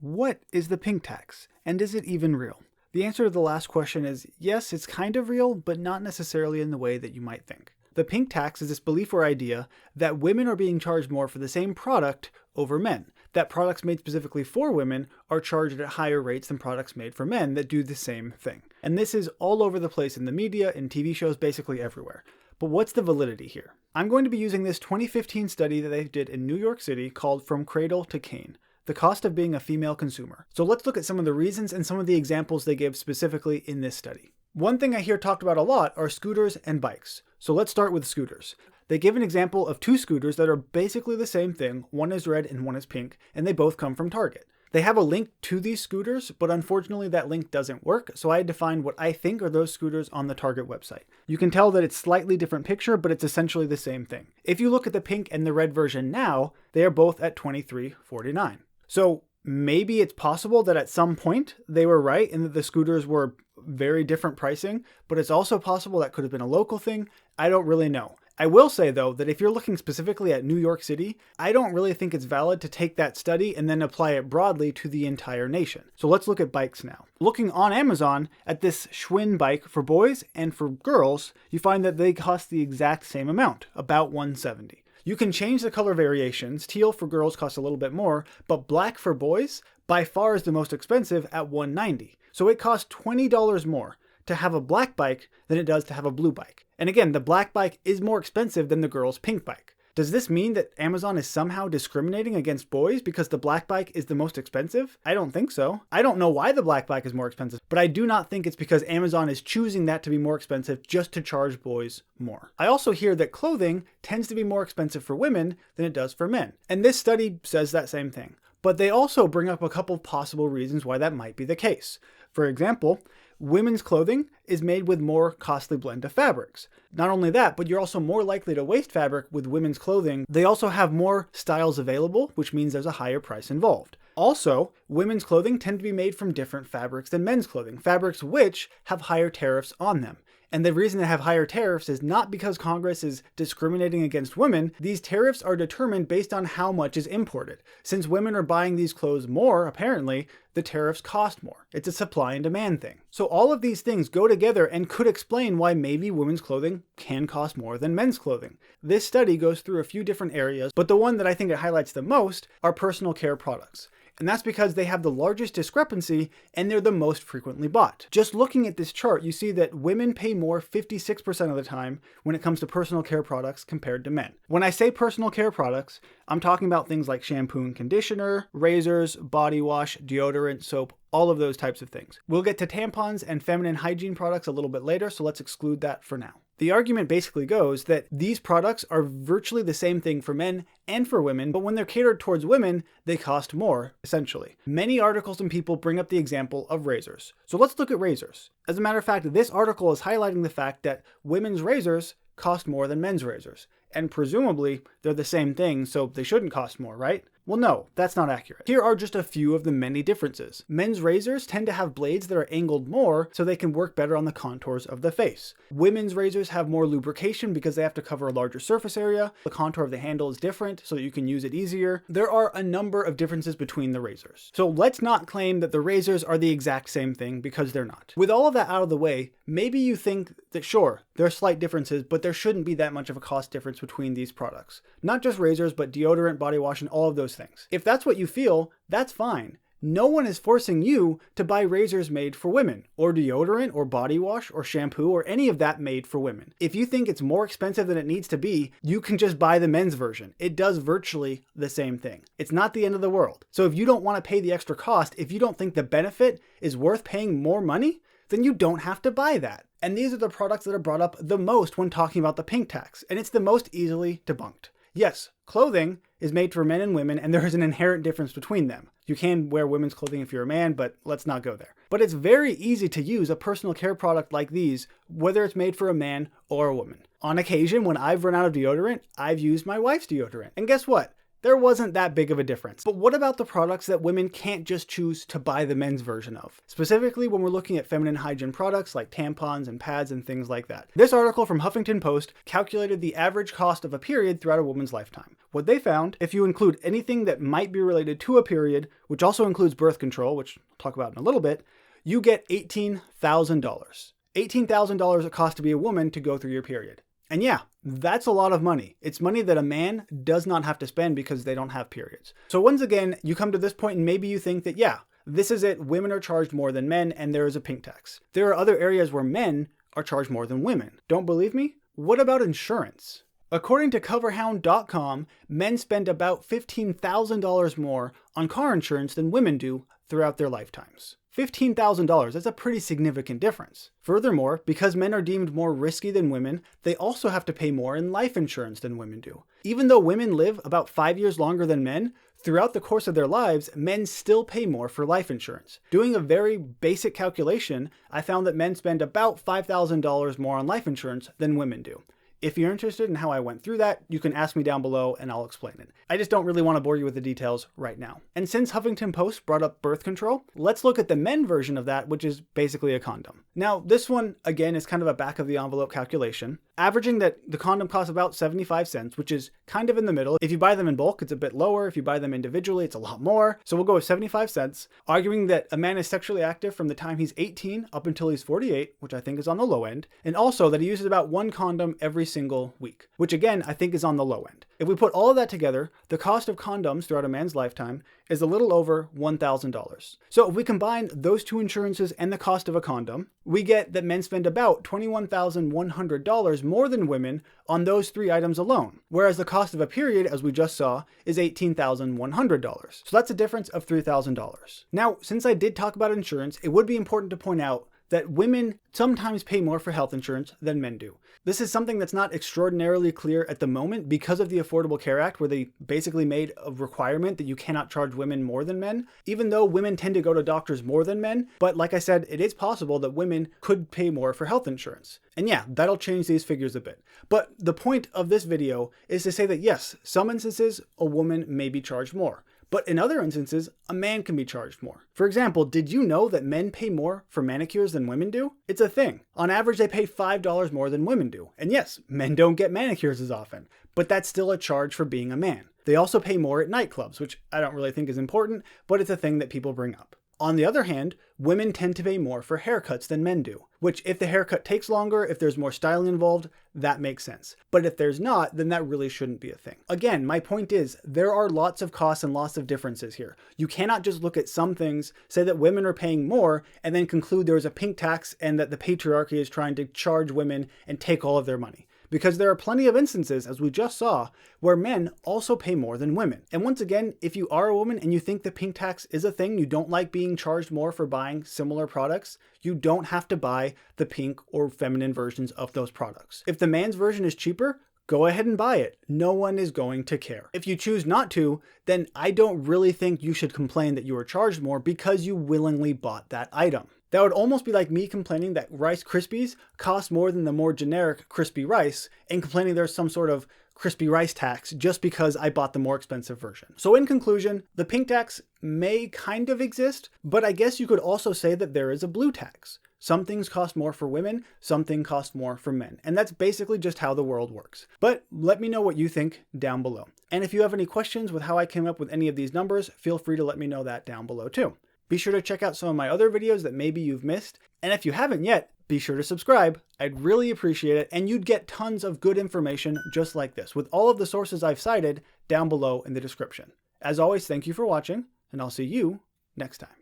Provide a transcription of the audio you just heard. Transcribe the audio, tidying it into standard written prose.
What is the pink tax, and is it even real? The answer to the last question is yes, it's kind of real, but not necessarily in the way that you might think. The pink tax is this belief or idea that women are being charged more for the same product over men, that products made specifically for women are charged at higher rates than products made for men that do the same thing. And this is all over the place in the media, in TV shows, basically everywhere. But what's the validity here? I'm going to be using this 2015 study that they did in New York City called From Cradle to Cane: The Cost of Being a Female Consumer. So let's look at some of the reasons and some of the examples they give specifically in this study. One thing I hear talked about a lot are scooters and bikes. So let's start with scooters. They give an example of two scooters that are basically the same thing. One is red and one is pink, and they both come from Target. They have a link to these scooters, but unfortunately that link doesn't work, so I had to find what I think are those scooters on the Target website. You can tell that it's slightly different picture, but it's essentially the same thing. If you look at the pink and the red version now, they are both at $23.49. So maybe it's possible that at some point they were right and that the scooters were very different pricing, but it's also possible that could have been a local thing. I don't really know. I will say though that if you're looking specifically at New York City, I don't really think it's valid to take that study and then apply it broadly to the entire nation. So let's look at bikes now. Looking on Amazon at this Schwinn bike for boys and for girls, you find that they cost the exact same amount, about $170. You can change the color variations. Teal for girls costs a little bit more, but black for boys by far is the most expensive at $190. So it costs $20 more to have a black bike than it does to have a blue bike. And again, the black bike is more expensive than the girl's pink bike. Does this mean that Amazon is somehow discriminating against boys because the black bike is the most expensive? I don't think so. I don't know why the black bike is more expensive, but I do not think it's because Amazon is choosing that to be more expensive just to charge boys more. I also hear that clothing tends to be more expensive for women than it does for men. And this study says that same thing. But they also bring up a couple of possible reasons why that might be the case. For example, women's clothing is made with more costly blend of fabrics. Not only that, but you're also more likely to waste fabric with women's clothing. They also have more styles available, which means there's a higher price involved. Also, women's clothing tend to be made from different fabrics than men's clothing, fabrics which have higher tariffs on them. And the reason they have higher tariffs is not because Congress is discriminating against women. These tariffs are determined based on how much is imported. Since women are buying these clothes more, apparently, the tariffs cost more. It's a supply and demand thing. So all of these things go together and could explain why maybe women's clothing can cost more than men's clothing. This study goes through a few different areas, but the one that I think it highlights the most are personal care products. And that's because they have the largest discrepancy and they're the most frequently bought. Just looking at this chart, you see that women pay more 56% of the time when it comes to personal care products compared to men. When I say personal care products, I'm talking about things like shampoo and conditioner, razors, body wash, deodorant, soap, all of those types of things. We'll get to tampons and feminine hygiene products a little bit later, so let's exclude that for now. The argument basically goes that these products are virtually the same thing for men and for women, but when they're catered towards women, they cost more, essentially. Many articles and people bring up the example of razors. So let's look at razors. As a matter of fact, this article is highlighting the fact that women's razors cost more than men's razors. And presumably, they're the same thing, so they shouldn't cost more, right? Well, no, that's not accurate. Here are just a few of the many differences. Men's razors tend to have blades that are angled more so they can work better on the contours of the face. Women's razors have more lubrication because they have to cover a larger surface area. The contour of the handle is different so that you can use it easier. There are a number of differences between the razors. So let's not claim that the razors are the exact same thing because they're not. With all of that out of the way, maybe you think that sure, there are slight differences, but there shouldn't be that much of a cost difference between these products. Not just razors, but deodorant, body wash, and all of those things. If that's what you feel, that's fine. No one is forcing you to buy razors made for women, or deodorant, or body wash, or shampoo, or any of that made for women. If you think it's more expensive than it needs to be, you can just buy the men's version. It does virtually the same thing. It's not the end of the world. So if you don't want to pay the extra cost, if you don't think the benefit is worth paying more money, then you don't have to buy that. And these are the products that are brought up the most when talking about the pink tax, and it's the most easily debunked. Yes, clothing is made for men and women, and there is an inherent difference between them. You can wear women's clothing if you're a man, but let's not go there. But it's very easy to use a personal care product like these, whether it's made for a man or a woman. On occasion, when I've run out of deodorant, I've used my wife's deodorant. And guess what? There wasn't that big of a difference. But what about the products that women can't just choose to buy the men's version of? Specifically when we're looking at feminine hygiene products like tampons and pads and things like that. This article from Huffington Post calculated the average cost of a period throughout a woman's lifetime. What they found, if you include anything that might be related to a period, which also includes birth control, which I'll talk about in a little bit, you get $18,000. $18,000 it costs to be a woman to go through your period. And yeah, that's a lot of money. It's money that a man does not have to spend because they don't have periods. So once again, you come to this point and maybe you think that, yeah, this is it. Women are charged more than men and there is a pink tax. There are other areas where men are charged more than women. Don't believe me? What about insurance? According to coverhound.com, men spend about $15,000 more on car insurance than women do throughout their lifetimes. $15,000, that's a pretty significant difference. Furthermore, because men are deemed more risky than women, they also have to pay more in life insurance than women do. Even though women live about 5 years longer than men, throughout the course of their lives, men still pay more for life insurance. Doing a very basic calculation, I found that men spend about $5,000 more on life insurance than women do. If you're interested in how I went through that, you can ask me down below and I'll explain it. I just don't really want to bore you with the details right now. And since Huffington Post brought up birth control, let's look at the men version of that, which is basically a condom. Now, this one, again, is kind of a back of the envelope calculation, averaging that the condom costs about 75 cents, which is kind of in the middle. If you buy them in bulk, it's a bit lower. If you buy them individually, it's a lot more. So we'll go with 75 cents, arguing that a man is sexually active from the time he's 18 up until he's 48, which I think is on the low end, and also that he uses about one condom every single week, which again, I think is on the low end. If we put all of that together, the cost of condoms throughout a man's lifetime is a little over $1,000. So if we combine those two insurances and the cost of a condom, we get that men spend about $21,100 more than women on those three items alone, whereas the cost of a period, as we just saw, is $18,100. So that's a difference of $3,000. Now, since I did talk about insurance, it would be important to point out that women sometimes pay more for health insurance than men do. This is something that's not extraordinarily clear at the moment because of the Affordable Care Act, where they basically made a requirement that you cannot charge women more than men, even though women tend to go to doctors more than men. But like I said, it is possible that women could pay more for health insurance. And yeah, that'll change these figures a bit. But the point of this video is to say that yes, some instances a woman may be charged more. But in other instances, a man can be charged more. For example, did you know that men pay more for manicures than women do? It's a thing. On average, they pay $5 more than women do. And yes, men don't get manicures as often, but that's still a charge for being a man. They also pay more at nightclubs, which I don't really think is important, but it's a thing that people bring up. On the other hand, women tend to pay more for haircuts than men do, which if the haircut takes longer, if there's more styling involved, that makes sense. But if there's not, then that really shouldn't be a thing. Again, my point is, there are lots of costs and lots of differences here. You cannot just look at some things, say that women are paying more, and then conclude there is a pink tax and that the patriarchy is trying to charge women and take all of their money. Because there are plenty of instances, as we just saw, where men also pay more than women. And once again, if you are a woman and you think the pink tax is a thing, you don't like being charged more for buying similar products, you don't have to buy the pink or feminine versions of those products. If the man's version is cheaper, go ahead and buy it. No one is going to care. If you choose not to, then I don't really think you should complain that you were charged more because you willingly bought that item. That would almost be like me complaining that Rice Krispies cost more than the more generic crispy rice and complaining there's some sort of crispy rice tax just because I bought the more expensive version. So in conclusion, the pink tax may kind of exist, but I guess you could also say that there is a blue tax. Some things cost more for women, some things cost more for men. And that's basically just how the world works. But let me know what you think down below. And if you have any questions with how I came up with any of these numbers, feel free to let me know that down below too. Be sure to check out some of my other videos that maybe you've missed. And if you haven't yet, be sure to subscribe. I'd really appreciate it. And you'd get tons of good information just like this, with all of the sources I've cited down below in the description. As always, thank you for watching, and I'll see you next time.